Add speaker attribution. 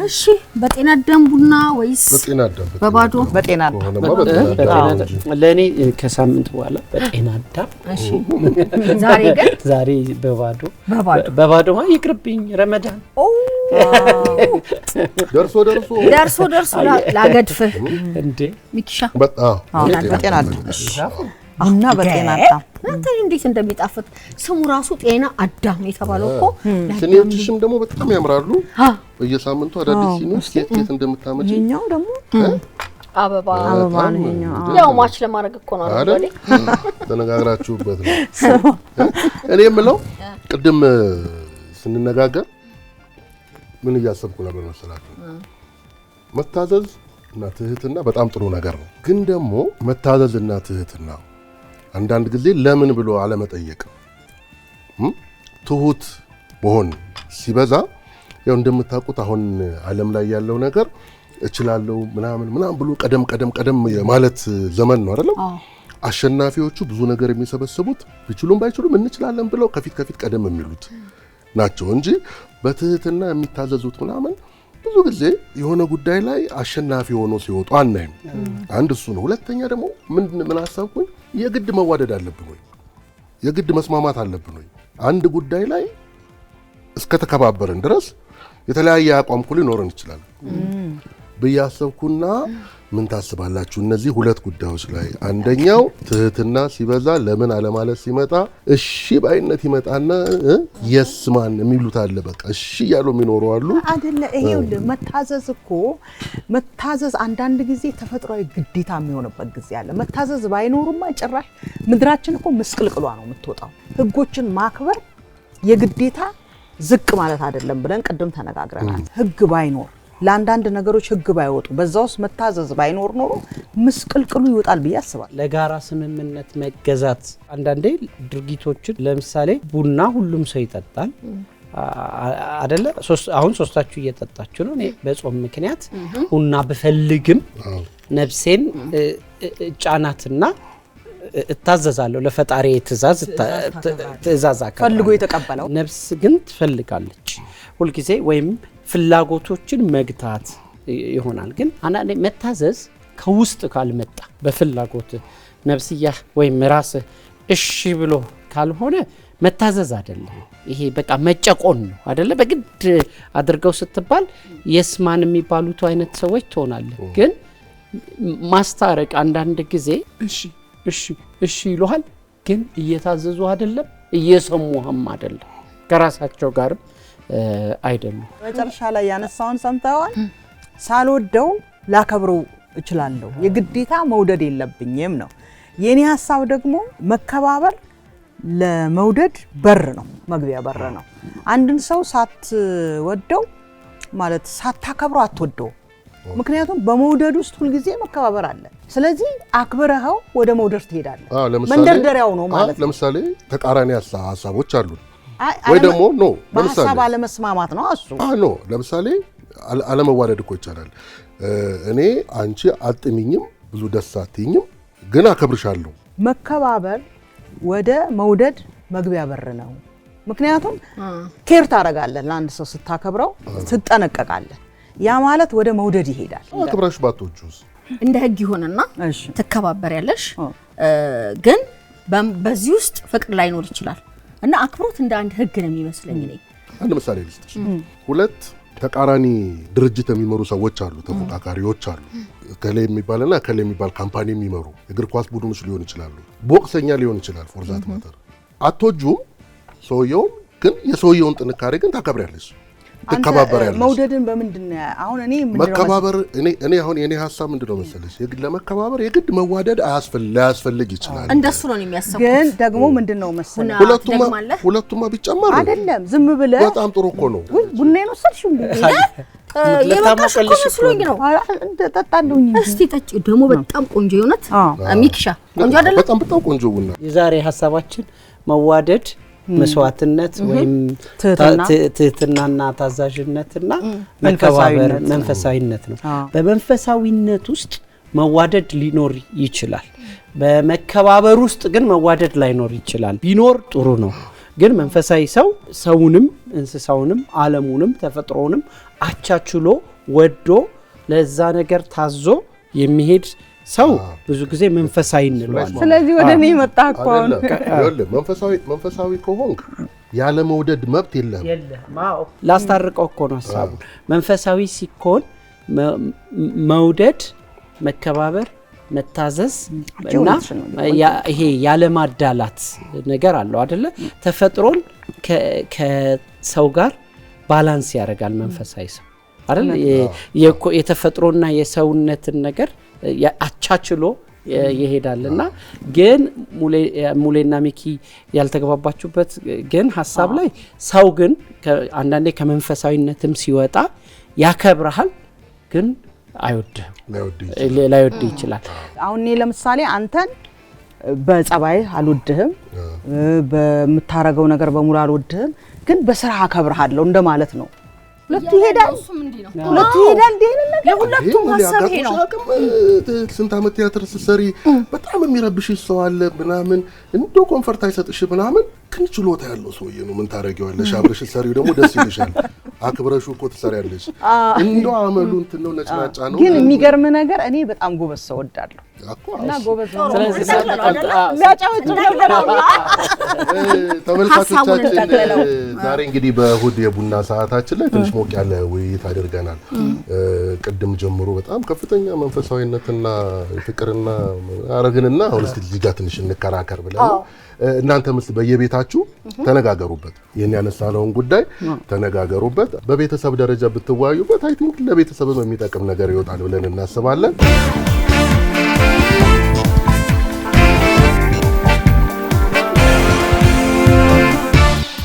Speaker 1: እሺ በጤና አዳም ቡና ወይስ በባዶ
Speaker 2: በጤና ለኔ ከሳምንት በኋላ በጤና አዳም
Speaker 1: እሺ ዛሬ
Speaker 2: በባዶ ይቅርብኝ ረመዳን
Speaker 1: ደርሶ ላገድፍ እንዴ ሚኪሻ
Speaker 3: በጤና አዳም እና በጤና አዳም
Speaker 1: አንተ እንዴት እንደሚጣፍጥ ስሙ ራሱ ጤና አዳም የተባለው እኮ
Speaker 4: ሲኒዎችሽም ደግሞ በጣም ያምራሉ በየሳምንቱ አዳዲስ ሲኒዎች ኬት እንደምታመጪ
Speaker 3: ይሄኛው ደግሞ
Speaker 1: አበባ
Speaker 3: ነው ይሄኛው
Speaker 1: ያው ማች ለማድረግ እኮ ነው አይደል
Speaker 4: ተነጋግራችሁበት ነው እኔ የምለው ቅድም ስንነጋገር ምን እያሰብኩ ነበር መሰላችሁ መታዘዝ እና ትህትና በጣም ጥሩ ነገር ነው ግን ደግሞ መታዘዝ እና ትህትና አንዳንድ ጊዜ ለምን ብሎ አለመጠየቅ ትሁት በሆን ሲበዛ ያው እንደምታውቁት አሁን ዓለም ላይ ያለው ነገር እችላለሁ ምናምን ብሎ ቀደም ማለት ዘመን ነው አይደል አሸናፊዎቹ ብዙ ነገር የሚሰበስቡት ቢችሉም ባይችሉም እንችላለን ብለው ከፊት ቀደም የሚሉት ናቸው እንጂ በትህትና የሚታዘዙት ምናምን ብዙ ጊዜ የሆነ ጉዳይ ላይ አሸናፊ ሆኖ ሲወጡ አናይም አንድ እሱ ነው ሁለተኛ ደግሞ ምን አሰብኩኝ የግድ መዋደድ አለብን ወይ የግድ መስማማት አለብን ወይ አንድ ጉዳይ ላይ እስከ ተከባበረን ድረስ የተለያየ አቋም ኩል ይኖረን ይችላል በያሰብኩና ምን ታስባላችሁ እነዚህ ሁለት ጉዳዮች ላይ አንደኛው ትህትና ሲበዛ ለምን አለማለት ሲመጣ እሺ ባይነት ይመጣና የስማን የሚሉት አለ በቃ እሺ ያሉ የሚኖሩ አሉ
Speaker 3: አይደለ ይሄው መታዘዝ አንዳንድ ጊዜ ተፈጥሯዊ ግዴታ የሚሆንበት ጊዜ አለ መታዘዝ ባይኖርማ ጭራሽ ምድራችን እኮ መስቅልቅሏ ነው የምትወጣው ህጎችን ማክበር የግዴታ ዝቅ ማለት አይደለም ብለን ቀደም ተነጋግረናል ህግ ባይኖር ለአንዳንድ ነገሮች ህግ ባይወጡ በዛውስ መታዘዝ ባይኖር ኖሮ መስቅልቅሉ ይወጣል በያስባል
Speaker 2: ለጋራ ስምምነት መገዛት አንዳንዴ ድርጊቶችን ለምሳሌ ቡና ሁሉም ሰው ይጠጣል አይደለ አሁን ሶስታችሁ እየጠጣችሁ ነው እኔ በጾም ምክንያት ቡና በፈልግም ነፍሴን ጫናትና እታዘዛለሁ ለፈጣሪ ትእዛዝ ፈልጎ
Speaker 3: የተቀበለው
Speaker 2: ነፍስ ግን ትፈልጋለች ሁሉ ጊዜ ወይም ፍላጎቶችን መግታት ይሆናል ግን አንዳንዴ መታዘዝ ከውስጥ ካልመጣ በፍላጎት ነፍስያ ወይም ራስ እሺ ብሎ ካልሆነ መታዘዝ አይደለም ይሄ በቃ መጨቆን ነው አይደለ በግድ አድርገው ስትባል የስማን የሚባሉት አይነት ሰዎች ትሆናለህ ግን ማስታረቅ አንዳንድ ጊዜ እሺ ይሉሃል ግን እየታዘዙ አይደለም እየሰሙህም አይደለም ከራሳቸው ጋር አይደለም
Speaker 3: መጨረሻ ላይ ያነሳውን ሰምተዋል ሳልወደው ላከብረው እችላለሁ የግዴታ መውደድ የለብኝም ነው የኔ ሐሳብ ደግሞ መከባበር ለመውደድ በር ነው መግቢያ በር ነው አንድን ሰው ሳትወደው ማለት ሳታከብረው አትወደው ምክንያቱም በመውደድ ውስጥ ሁሉ ጊዜ መከባበር አለ ስለዚህ አክብረኸው ወደ መውደድ ትሄዳለህ መንደርደሪያው ነው ማለት
Speaker 4: ለምሳሌ ተቃራኒ ሐሳቦች አሉ ወይ ደግሞ ለምሳሌ
Speaker 3: ሐሳብ አለመስማማት ነው እሱ
Speaker 4: ለምሳሌ አለመዋደድ እኮ ይቻላል እኔ አንቺ አጥሚኝም ብዙ ደስ አትይኝም ግን አከብርሻለሁ
Speaker 3: መከባበር ወደ መውደድ መግቢያ በር ነው ምክንያቱም ኬር ታረጋለህ ለአንድ ሰው ስታከብረው ትጠነቀቃለህ ያ ማለት ወደ መውደድ ይሄዳል
Speaker 4: አክብራሽ ባትወጁስ
Speaker 1: እንደ ህግ ይሆንና ተከባበሪያለሽ ግን በዚህ ውስጥ ፍቅር ላይኖር ይችላል እና አክብሮት እንደ አንድ ህግ ነው የሚመስለኝ እኔ
Speaker 4: አንድ ምሳሌ ልስጥሽ ሁለት ተቃራኒ ድርጅት የሚመሩ ሰዎች አሉ ተፎካካሪዎች አሉ ከሌ የሚባልና ከሌ የሚባል ካምፓኒ የሚመሩ እግር ኳስ ቡድኖች ሊሆን ይችላሉ ቦክሰኛ ሊሆን ይችላል ፎርዛት ማተር አትወጁም ሰውየው ግን የሰውየውን ጥንካሬ ግን ታከብሪያለሽ ተከባበሪያለሽ
Speaker 3: መውደድን በምንድነው አሁን እኔ
Speaker 4: መከባበር እኔ አሁን የኔ ሐሳብ ምንድነው መሰለሽ ለመከባበር የግድ መዋደድ አያስፈልግ ይችላል
Speaker 1: እንደሱ ነው የሚያስበው
Speaker 3: ግን ደግሞ ምንድነው መሰለሽ
Speaker 4: ሁለቱማ ቢጨመር
Speaker 3: አይደለም ዝም ብለህ
Speaker 4: በጣም ጥሩ እኮ ነው
Speaker 3: ቡናዬን ወሰድሽው
Speaker 1: የመጣሽ እኮ መስሎኝ ነው
Speaker 3: ተጣጣሉኝ
Speaker 1: እስቲ ጠጪ ደግሞ በጣም ቆንጆ ይሆናል ሚክሻ ቆንጆ አይደለም
Speaker 4: በጣም ቆንጆ ቡና
Speaker 2: የዛሬ ሐሳባችን መዋደድ መስዋዕትነት ወይም ትህትናና ታዛዥነትና መከባበር መንፈሳዊነት ነው በመንፈሳዊነት ውስጥ መዋደድ ሊኖር ይችላል በመከባበር ውስጥ ግን መዋደድ ላይኖር ይችላል ቢኖር ጥሩ ነው ግን መንፈሳዊ ሰው ሰውንም እንስሳውንም ዓለሙንም ተፈጥሮውንም አቻችሎ ወዶ ለዛ ነገር ታዞ የሚሄድ ሰው ብዙ ጊዜ መንፈሳዊ እንለዋለን።
Speaker 3: ስለዚህ ወደ እኔ መጣ እኮ አሁን
Speaker 4: መንፈሳዊ ከሆንክ ያለ መውደድ መብት የለም።
Speaker 2: ላስታርቀው እኮ ነው ሐሳቡ። መንፈሳዊ ሲኮን መውደድ፣ መከባበር፣ መታዘዝ እና ይሄ ያለ ማዳላት ነገር አለው አይደለ? ተፈጥሮን ከሰው ጋር ባላንስ ያደርጋል መንፈሳዊ ሰው አይደል? የተፈጥሮና የሰውነትን ነገር አቻችሎ ይሄዳልና ግን ሙሌና ሚኪ ያልተግባባችሁበት ግን ሐሳብ ላይ ሰው ግን አንዳንዴ ከመንፈሳዊነትም ሲወጣ ያከብራል ግን አይወድህም ላይወድ ይችላል።
Speaker 3: አሁን እኔ ለምሳሌ አንተን በጸባይ አልወድህም በመታረገው ነገር በሙሉ አልወድህም ግን በስራ አከብርሃለሁ እንደማለት ነው። ሁለቱ ይሄዳል
Speaker 1: የሁለቱም ሐሳብ ይሄ ነው።
Speaker 4: ስንት ዓመት ቲያትር ስትሰሪ በጣም የሚረብሽሽ ሰው አለ ምናምን እንደው ኮንፈርት አይሰጥሽ ምናምን ግን ችሎታ ያለው ሰውዬ ነው። ምን ታረጊዋለሽ? አብረሽ ሰሪው ደግሞ ደስ ይልሻል። አክብረሹ እኮ ትሰሪያለሽ። እንደው አመሉ እንትን ነው ነጭናጫ ነው።
Speaker 3: ግን የሚገርም ነገር እኔ በጣም ጎበዝ ሰው ወዳለሁ እና ጎበዝ ነው።
Speaker 2: ስለዚህ
Speaker 4: ተመልካቾቻችን ዛሬ እንግዲህ በእሁድ የቡና ሰዓታችን ላይ ትንሽ ሞቅ ያለ ውይይት አድርገናል። ቅድም ጀምሮ በጣም ከፍተኛ መንፈሳዊነትና ፍቅርና አረግንና አሁን እስቲ እዚህ ጋር ትንሽ እንከራከር ብለን ነው። እናንተ ምስል በየቤታችሁ ተነጋገሩበት። ይሄን ያነሳነውን ጉዳይ ተነጋገሩበት። በቤተሰብ ደረጃ ብትወያዩበት አይ ቲንክ ለቤተሰብም የሚጠቅም ነገር ይወጣል ብለን እናስባለን።